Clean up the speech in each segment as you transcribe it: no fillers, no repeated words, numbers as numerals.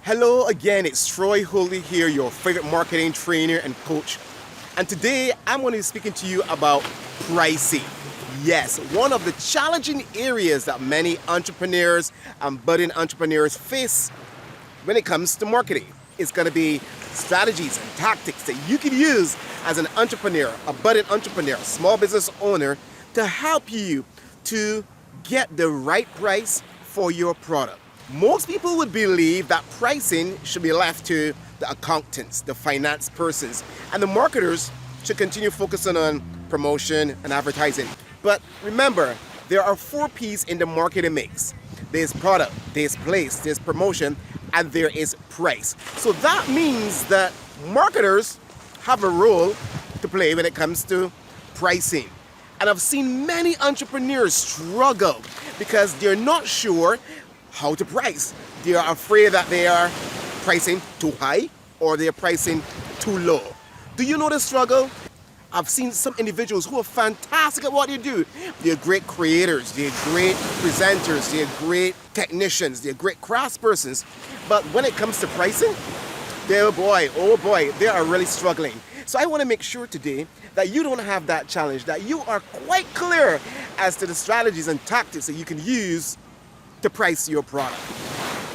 Hello again, it's Troy Holy here, your favorite marketing trainer and coach. And today I'm going to be speaking to you about pricing. Yes, one of the challenging areas that many entrepreneurs and budding entrepreneurs face when it comes to marketing is going to be strategies and tactics that you can use as an entrepreneur, a budding entrepreneur, small business owner, to help you to get the right price for your product. Most people would believe that pricing should be left to the accountants, the finance persons, and the marketers should continue focusing on promotion and advertising. But remember, there are 4 P's in the marketing mix. There's product, there's place, there's promotion, and there is price. So that means that marketers have a role to play when it comes to pricing. And I've seen many entrepreneurs struggle because they're not sure how to price. They are afraid that they are pricing too high or they're pricing too low. Do you know the struggle? I've seen some individuals who are fantastic at what they do. They're great creators, they're great presenters, they're great technicians, they're great craftspersons. But when it comes to pricing, oh boy, they are really struggling. So I want to make sure today that you don't have that challenge, that you are quite clear as to the strategies and tactics that you can use to price your product.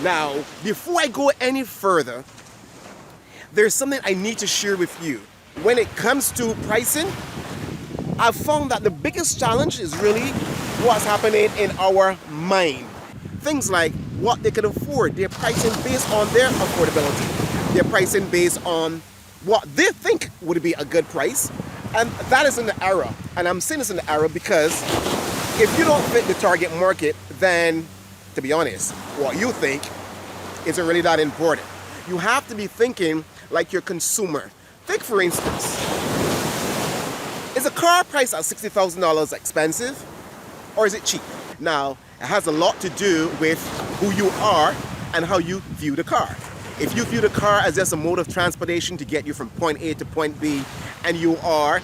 Now, before I go any further, there's something I need to share with you. When it comes to pricing, I've found that the biggest challenge is really what's happening in our mind. Things like what they can afford. They're pricing based on their affordability. They're pricing based on what they think would be a good price. And that is an error. And I'm saying this in the error because if you don't fit the target market, then to be honest, what you think isn't really that important. You have to be thinking like your consumer. Think for instance, is a car priced at $60,000 expensive or is it cheap? Now, it has a lot to do with who you are and how you view the car. If you view the car as just a mode of transportation to get you from point A to point B, and you are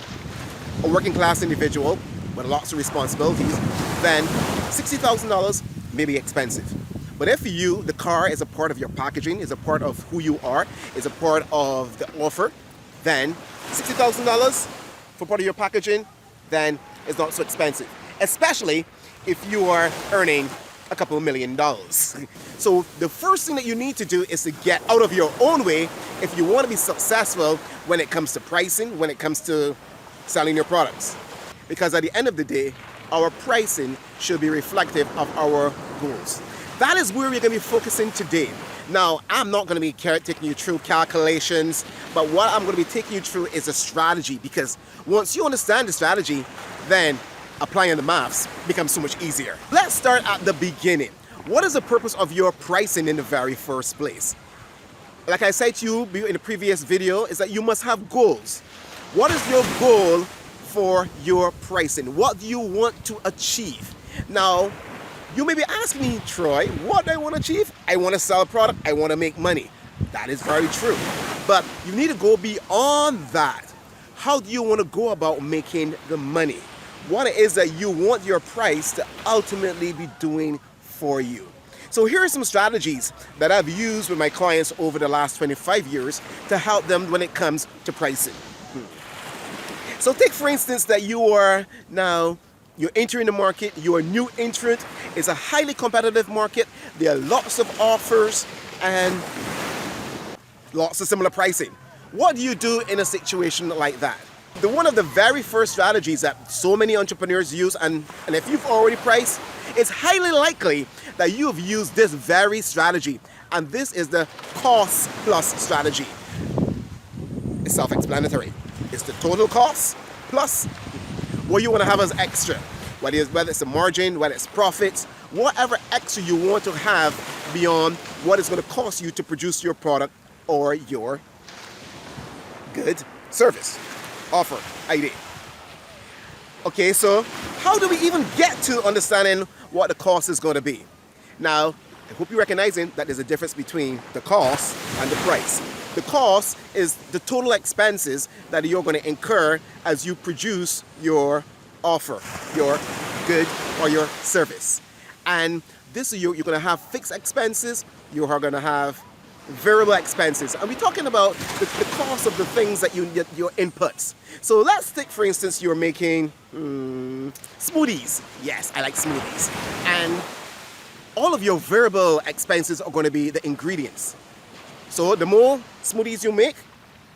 a working class individual with lots of responsibilities, then $60,000 may be expensive. But if for you, the car is a part of your packaging, is a part of who you are, is a part of the offer, then $60,000 for part of your packaging, then it's not so expensive. Especially if you are earning a couple of $1 million. So the first thing that you need to do is to get out of your own way if you want to be successful when it comes to pricing, when it comes to selling your products. Because at the end of the day, our pricing should be reflective of our goals. That is where we're going to be focusing today. Now, I'm not going to be taking you through calculations, but what I'm going to be taking you through is a strategy, because once you understand the strategy, then applying the maths becomes so much easier. Let's start at the beginning. What is the purpose of your pricing in the very first place? Like I said to you in the previous video, is that you must have goals. What is your goal for your pricing? What do you want to achieve? Now, you may be asking me, Troy, what do I want to achieve? I want to sell a product. I want to make money. That is very true. But you need to go beyond that. How do you want to go about making the money? What it is that you want your price to ultimately be doing for you. So here are some strategies that I've used with my clients over the last 25 years to help them when it comes to pricing. So take for instance that you're entering the market, you're a new entrant, it's a highly competitive market, there are lots of offers and lots of similar pricing. What do you do in a situation like that? One of the very first strategies that so many entrepreneurs use, and if you've already priced, it's highly likely that you have used this very strategy, and this is the cost plus strategy. It's self-explanatory. It's the total cost plus what you want to have as extra, whether it's a margin, whether it's profits, whatever extra you want to have beyond what it's going to cost you to produce your product or your good, service, offer, idea. Okay, so how do we even get to understanding what the cost is going to be? Now, I hope you're recognizing that there's a difference between the cost and the price. The cost is the total expenses that you're going to incur as you produce your offer, your good or your service. And this you're going to have fixed expenses, you are going to have variable expenses. And we're talking about the cost of the things that your inputs. So let's take, for instance, you're making smoothies. Yes, I like smoothies. And all of your variable expenses are going to be the ingredients. So the more smoothies you make,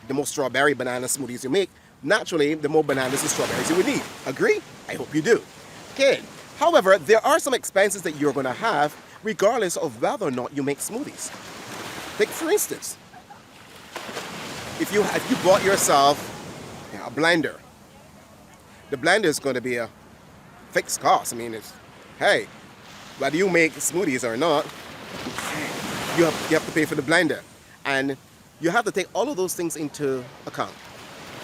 the more strawberry banana smoothies you make, naturally, the more bananas and strawberries you would need. Agree? I hope you do. Okay. However, there are some expenses that you're going to have regardless of whether or not you make smoothies. Take, for instance, if you bought yourself a blender, the blender is going to be a fixed cost. I mean, hey, whether you make smoothies or not, you have to pay for the blender. And you have to take all of those things into account.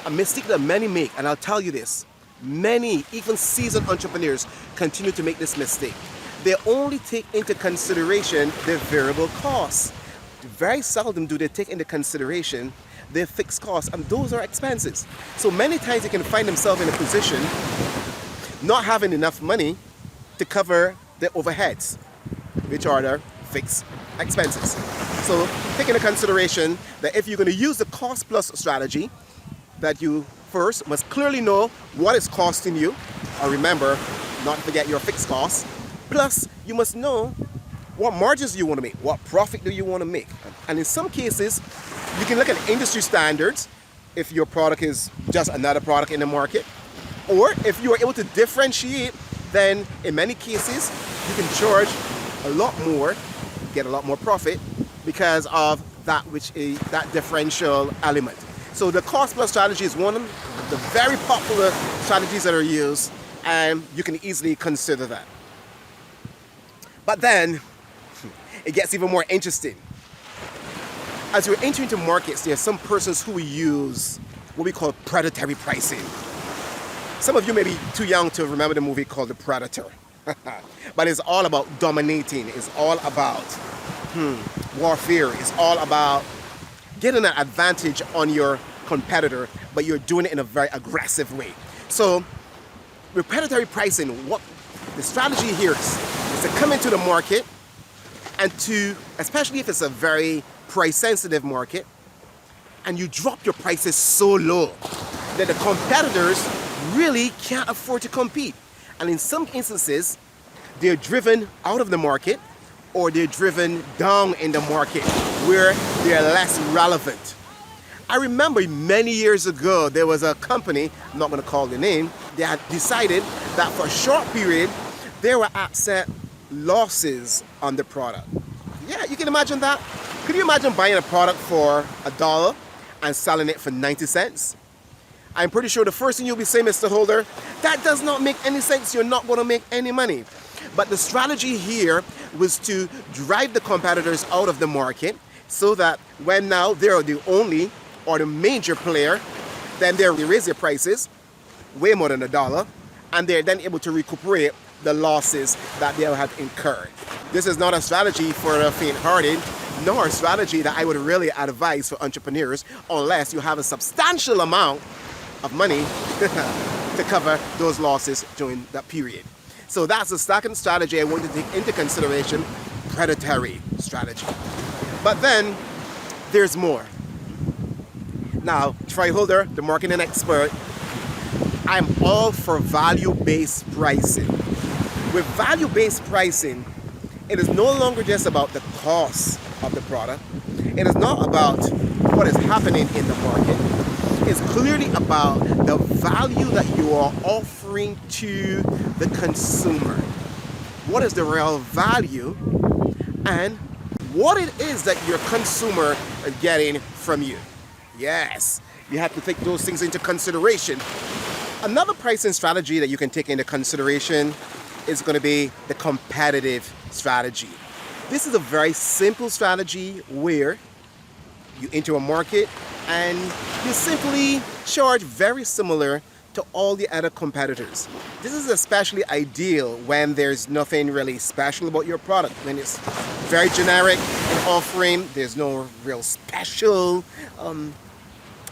A mistake that many make, and I'll tell you this, many, even seasoned entrepreneurs, continue to make this mistake. They only take into consideration their variable costs. Very seldom do they take into consideration their fixed costs, and those are expenses. So many times they can find themselves in a position not having enough money to cover their overheads, which are their fixed expenses. So take into consideration that if you're going to use the cost plus strategy, that you first must clearly know what it's costing you, or remember, not to forget your fixed costs. Plus, you must know what margins do you want to make, what profit do you want to make. And in some cases, you can look at industry standards if your product is just another product in the market. Or if you are able to differentiate, then in many cases, you can charge a lot more, get a lot more profit because of that differential element. So the cost plus strategy is one of the very popular strategies that are used, and you can easily consider that. But then it gets even more interesting. As you're entering into markets, there are some persons who use what we call predatory pricing. Some of you may be too young to remember the movie called The Predator. But it's all about dominating. It's all about warfare. It's all about getting an advantage on your competitor, but you're doing it in a very aggressive way. So with predatory pricing, what the strategy here is to come into the market and to, especially if it's a very price sensitive market, and you drop your prices so low that the competitors really can't afford to compete. And in some instances, they're driven out of the market, or they're driven down in the market where they're less relevant. I remember many years ago, there was a company, I'm not going to call the name, they had decided that for a short period, they were at losses on the product. Yeah, you can imagine that. Could you imagine buying a product for $1 and selling it for 90 cents? I'm pretty sure the first thing you'll be saying, Mr. Holder, that does not make any sense. You're not going to make any money. But the strategy here was to drive the competitors out of the market so that when now they're the only or the major player, then they raise their prices way more than $1, and they're then able to recuperate the losses that they have incurred. This is not a strategy for the faint-hearted, nor a strategy that I would really advise for entrepreneurs unless you have a substantial amount of money to cover those losses during that period. So that's the second strategy I want to take into consideration, predatory strategy. But then there's more. Now, Troy Holder, the marketing expert, I'm all for value-based pricing. With value-based pricing, it is no longer just about the cost of the product. It is not about what is happening in the market. It's clearly about the value that you are offering to the consumer. What is the real value and what it is that your consumer is getting from you. Yes, you have to take those things into consideration. Another pricing strategy that you can take into consideration is going to be the competitive strategy. This is a very simple strategy where you enter a market and you simply charge very similar to all the other competitors. This is especially ideal when there's nothing really special about your product. When it's very generic in offering, there's no real special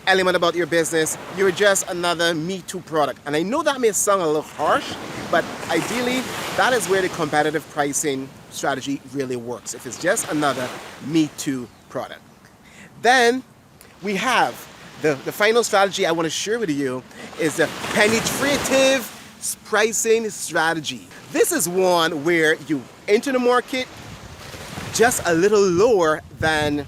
element about your business. You're just another Me Too product. And I know that may sound a little harsh, but ideally, that is where the competitive pricing strategy really works. If it's just another Me Too product. Then we have the final strategy I want to share with you is the penetrative pricing strategy. This is one where you enter the market just a little lower than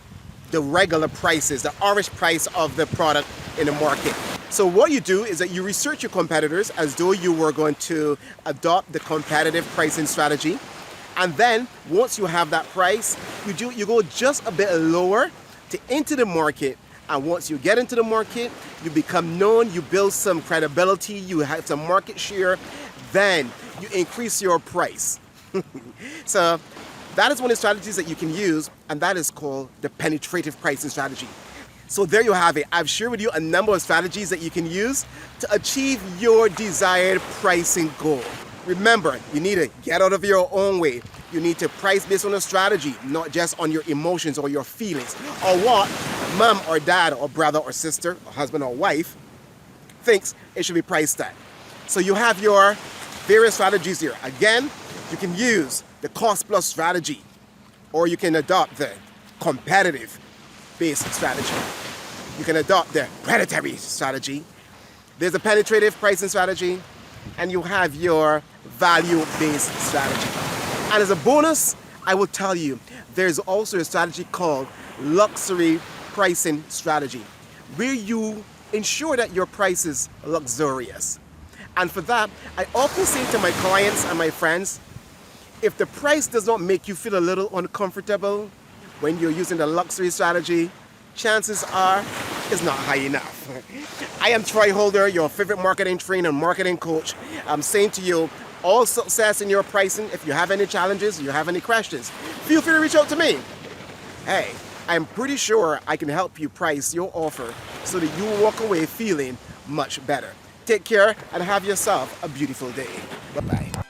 the regular prices, the average price of the product in the market. So what you do is that you research your competitors as though you were going to adopt the competitive pricing strategy. And then once you have that price, you go just a bit lower to enter the market. And once you get into the market, you become known, you build some credibility, you have some market share, then you increase your price. So that is one of the strategies that you can use, and that is called the penetrative pricing strategy. So there you have it. I've shared with you a number of strategies that you can use to achieve your desired pricing goal. Remember, you need to get out of your own way. You need to price based on a strategy, not just on your emotions or your feelings, or what mom or dad or brother or sister or husband or wife thinks it should be priced at. So you have your various strategies here. Again, you can use the cost plus strategy, or you can adopt the competitive based strategy. You can adopt the predatory strategy. There's a penetrative pricing strategy, and you have your value-based strategy. And as a bonus, I will tell you, there's also a strategy called luxury pricing strategy, where you ensure that your price is luxurious. And for that, I often say to my clients and my friends, if the price does not make you feel a little uncomfortable when you're using the luxury strategy, chances are it's not high enough. I am Troy Holder, your favorite marketing trainer and marketing coach. I'm saying to you, all success in your pricing. If you have any challenges, you have any questions, feel free to reach out to me. Hey, I'm pretty sure I can help you price your offer so that you will walk away feeling much better. Take care and have yourself a beautiful day. Bye-bye.